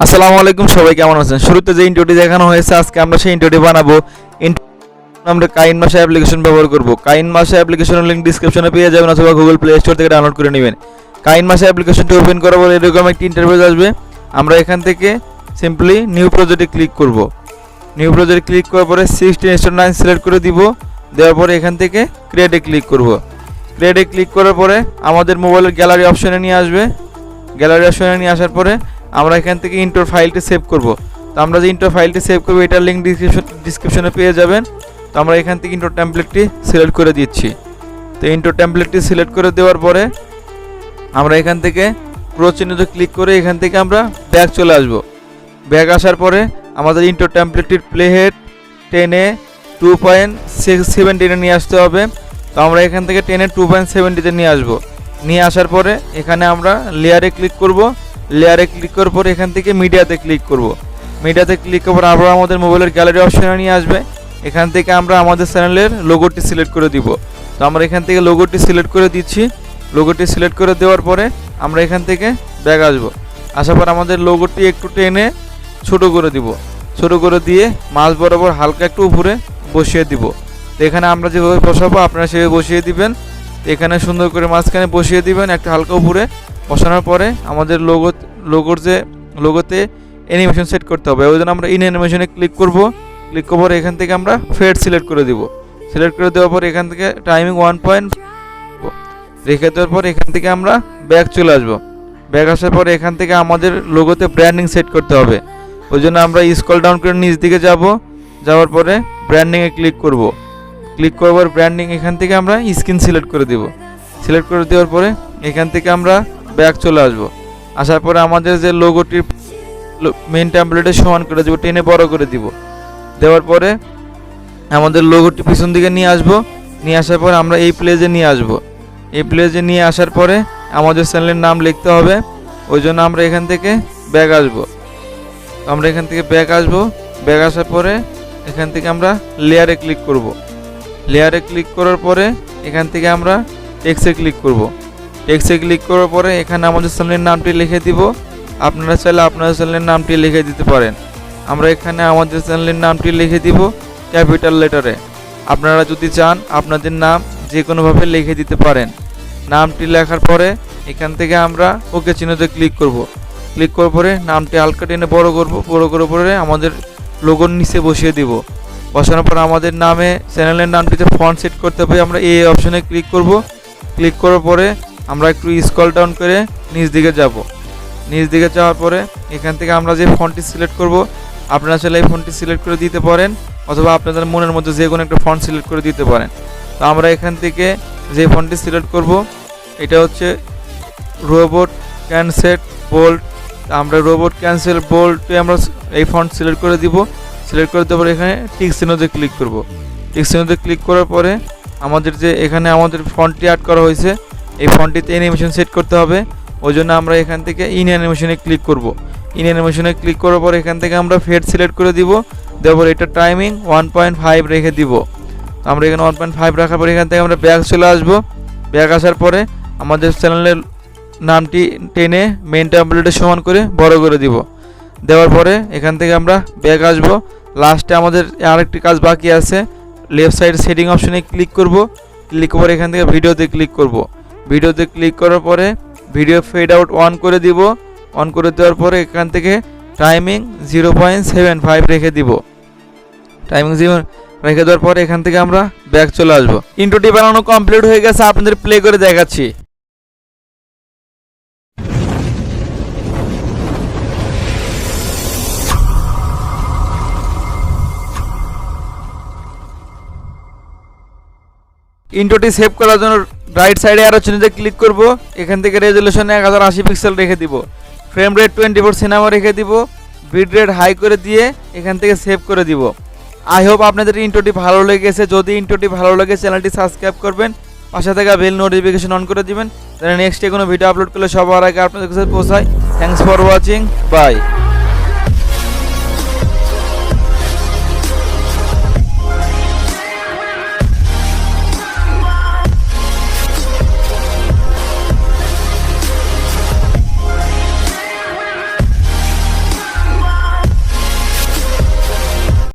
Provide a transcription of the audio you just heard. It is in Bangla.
আসসালামু আলাইকুম, সবাই কেমন আছেন? শুরুতে যে ইন্ট্রোটি দেখানো হয়েছে আজকে আমরা সেই ইন্ট্রোটি বানাবো। আমরা কাইনমাস্টার অ্যাপ্লিকেশন ব্যবহার করব। কাইনমাস্টার অ্যাপ্লিকেশনের লিংক ডেসক্রিপশনে পেয়ে যাবেন অথবা গুগল প্লে স্টোর থেকে ডাউনলোড করে নেবেন। কাইনমাস্টার অ্যাপ্লিকেশনটি ওপেন করার পরে এরকম একটি ইন্টারফেস আসবে। আমরা এখান থেকে সিম্পলি নিউ প্রজেক্টে ক্লিক করব। নিউ প্রজেক্টে ক্লিক করার পরে 16:9 সিলেক্ট করে দিব। দেওয়ার পরে এখান থেকে ক্রিয়েটে ক্লিক করব। ক্রিয়েটে ক্লিক করার পরে আমাদের মোবাইলের গ্যালারি অপশনে নিয়ে আসবে। গ্যালারি অপশনে নিয়ে আসার পরে আমরা এখান থেকে ইন্ট্রো ফাইলটি সেভ করব। তো আমরা যে ইন্ট্রো ফাইলটি সেভ করব এটার লিংক ডিসক্রিপশনে পেয়ে যাবেন। তো আমরা এখান থেকে ইন্ট্রো টেমপ্লেটটি সিলেক্ট করে দিচ্ছি। তো ইন্ট্রো টেমপ্লেটটি সিলেক্ট করে দেওয়ার পরে আমরা এখান থেকে ক্রস চিহ্নতে ক্লিক করে এখান থেকে আমরা ব্যাক চলে আসব। ব্যাক আসার পরে আমাদের ইন্ট্রো টেমপ্লেটটির প্লে হেড 10-এ 2.70 নিয়ে আসতে হবে। তো আমরা এখান থেকে 10-এ 2.70 নিয়ে আসব। নিয়ে আসার পরে এখানে আমরা লেয়ারে ক্লিক করব। লেয়ারে ক্লিক করার পরে এখান থেকে মিডিয়াতে ক্লিক করব। মিডিয়াতে ক্লিক করার পর আবার আমাদের মোবাইলের গ্যালারি অপশনে নিয়ে আসবে। এখান থেকে আমরা আমাদের চ্যানেলের লোগোটি সিলেক্ট করে দিব। তো আমরা এখান থেকে লোগোটি সিলেক্ট করে দিচ্ছি। লোগোটি সিলেক্ট করে দেওয়ার পরে আমরা এখান থেকে ব্যাক আসব। আসার পর আমাদের লোগোটি একটু টেনে ছোট করে দিব। ছোট করে দিয়ে মাঝ বরাবর হালকা একটু উপরে বসিয়ে দিব। তো এখানে আমরা যেভাবে বসাবো আপনারা সেভাবে বসিয়ে দিবেন। এখানে সুন্দর করে মাঝখানে বসিয়ে দিবেন একটু হালকা উপরে। বসানোর পরে আমাদের লোগোতে অ্যানিমেশন সেট করতে হবে। ওই জন্য আমরা ইন অ্যানিমেশনে ক্লিক করব। ক্লিক করার পরে এখান থেকে আমরা ফেড সিলেক্ট করে দিব। সিলেক্ট করে দেওয়ার পর এখান থেকে টাইমিং 1 রেখে দেওয়ার পর এখান থেকে আমরা ব্যাক চলে আসব। ব্যাক আসার পরে এখান থেকে আমাদের লোগোতে ব্র্যান্ডিং সেট করতে হবে। ওই জন্য আমরা স্ক্রল ডাউন করে নিচ দিকে যাব। যাওয়ার পরে ব্র্যান্ডিংয়ে ক্লিক করব। ক্লিক করার পর ব্র্যান্ডিং এখান থেকে আমরা স্ক্রিন সিলেক্ট করে দেব। সিলেক্ট করে দেওয়ার পরে এখান থেকে আমরা ব্যাক চলে আসব। আসার পরে আমাদের যে লোগোটির মেইন টেমপ্লেটে সমান করে দেব, টেনে বড় করে দিব। দেওয়ার পরে আমাদের লোগোটি পিছন দিকে নিয়ে আসব। নিয়ে আসার পরে আমরা এই প্লেজে নিয়ে আসব। এই প্লেজে নিয়ে আসার পরে আমাদের চ্যানেলের নাম লিখতে হবে। ওই জন্য আমরা এখান থেকে ব্যাক আসব। আমরা এখান থেকে ব্যাক আসব। ব্যাক আসার পরে এখান থেকে আমরা লেয়ারে ক্লিক করব। লেয়ারে ক্লিক করার পরে এখান থেকে আমরা টেক্সটে ক্লিক করব। টেক্সটে ক্লিক করার পরে এখানে আমাদের চ্যানেলের নামটি লিখে দিব। আপনারা চাইলে আপনাদের চ্যানেলের নামটি লিখে দিতে পারেন। আমরা এখানে আমাদের চ্যানেলের নামটি লিখে দিব ক্যাপিটাল লেটারে। আপনারা যদি চান আপনাদের নাম যে কোনোভাবে লিখে দিতে পারেন। নামটি লেখার পরে এখান থেকে আমরা ওকে চিহ্নতে ক্লিক করব। ক্লিক করার পরে নামটি হালকা টেনে বড় করব। বড় করার পরে আমাদের লোগোর নিচে বসিয়ে দিব। বসানোর পর আমাদের নামে চ্যানেলের নামটিতে ফন্ট সেট করতে হবে। আমরা এই অপশনে ক্লিক করব। ক্লিক করার পরে আমরা একটু স্ক্রল ডাউন করে নিচ দিকে যাব। নিচ দিকে যাওয়ার পরে এখান থেকে আমরা যে ফন্টটি সিলেক্ট করব আপনারা চাইলে এই ফন্টটি সিলেক্ট করে দিতে পারেন অথবা আপনাদের মনের মধ্যে যে কোনো একটা ফন্ট সিলেক্ট করে দিতে পারেন। তো আমরা এখান থেকে যে ফন্টটি সিলেক্ট করব এটা হচ্ছে রোবট ক্যানসেল বোল্ড। আমরা রোবট ক্যানসেল বোল্ডে আমরা এই ফন্ট সিলেক্ট করে দিব। সিলেক্ট করে দেওয়ার পরে এখানে টিক চিহ্নতে ক্লিক করব। টিক চিহ্নতে ক্লিক করার পরে আমাদের যে এখানে আমাদের ফন্টটি অ্যাড করা হয়েছে এই ফন্টটিতে অ্যানিমেশন সেট করতে হবে। ওই জন্য আমরা এখান থেকে ইন অ্যানিমেশনে ক্লিক করব। ইন অ্যানিমেশনে ক্লিক করার পর এখান থেকে আমরা ফেড সিলেক্ট করে দিব। দেওয়ার পর এটা টাইমিং 1.5 রেখে দিব। তো আমরা এখানে 1.5 রাখার পর এখান থেকে আমরা ব্যাক চলে আসব। ব্যাক আসার পরে আমাদের চ্যানেলের নামটি টেনে মেইন টেমপ্লেটে সমান করে বড় করে দিব। দেওয়ার পরে এখান থেকে আমরা ব্যাক আসব। লাস্টে আমাদের আরেকটি কাজ বাকি আছে। লেফট সাইড সেটিং অপশনে ক্লিক করব। ক্লিক করে এখান থেকে ভিডিওতে ক্লিক করব। ভিডিওতে ক্লিক করার পরে ভিডিও ফেড আউট অন করে দিব। অন করে দেওয়ার পরে এখান থেকে টাইমিং 0.75 রেখে দিব। টাইমিং 0 রেখে দেওয়ার পরে এখান থেকে আমরা ব্যাক চলে আসব। ইন্ট্রোটি বানানো কমপ্লিট হয়ে গেছে, আপনাদের প্লে করে দেখাচ্ছি। ইন্ট্রোটি সেভ করার জন্য রাইট সাইডে আরো চিহ্নতে ক্লিক করব। এখান থেকে রেজলিউশন 1080 পিক্সেল রেখে দিব। ফ্রেম রেট 24 সিনেমা রেখে দিব। বিট রেট হাই করে দিয়ে এখান থেকে সেভ করে দিব। আই হোপ আপনাদের ইন্ট্রোটি ভালো লেগেছে। যদি ইন্ট্রোটি ভালো লাগে চ্যানেলটি সাবস্ক্রাইব করবেন, পাশে থাকা বেল নোটিফিকেশন অন করে দিবেন, তাহলে নেক্সটে কোনো ভিডিও আপলোড করলে সবার আগে আপনাদের কাছে পৌঁছায়। Thanks for watching, by.